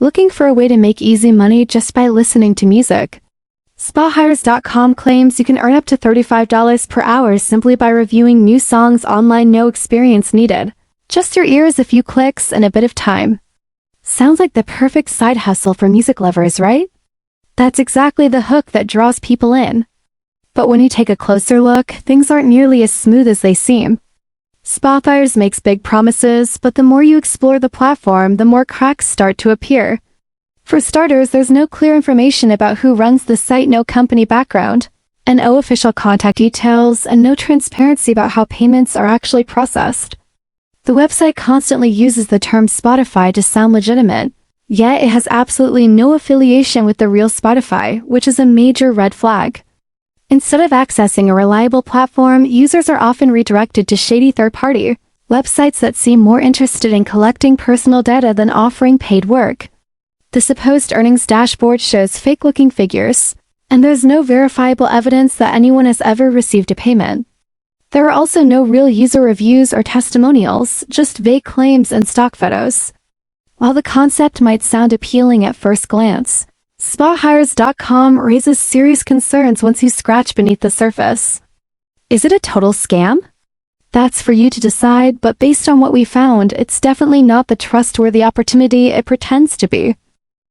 Looking for a way to make easy money just by listening to music? SpaHires.com claims you can earn up to $35 per hour simply by reviewing new songs online. No experience needed. Just your ears, a few clicks, and a bit of time. Sounds like the perfect side hustle for music lovers, right? That's exactly the hook that draws people in. But when you take a closer look, things aren't nearly as smooth as they seem. SpaHires makes big promises, but the more you explore the platform, the more cracks start to appear. For starters, there's no clear information about who runs the site, no company background, and no official contact details, and no transparency about how payments are actually processed. The website constantly uses the term Spotify to sound legitimate, yet it has absolutely no affiliation with the real Spotify, which is a major red flag. Instead of accessing a reliable platform, users are often redirected to shady third-party websites that seem more interested in collecting personal data than offering paid work. The supposed earnings dashboard shows fake-looking figures, and there's no verifiable evidence that anyone has ever received a payment. There are also no real user reviews or testimonials, just vague claims and stock photos. While the concept might sound appealing at first glance, SpaHires.com raises serious concerns once you scratch beneath the surface. Is it a total scam? That's for you to decide, but based on what we found, it's definitely not the trustworthy opportunity it pretends to be.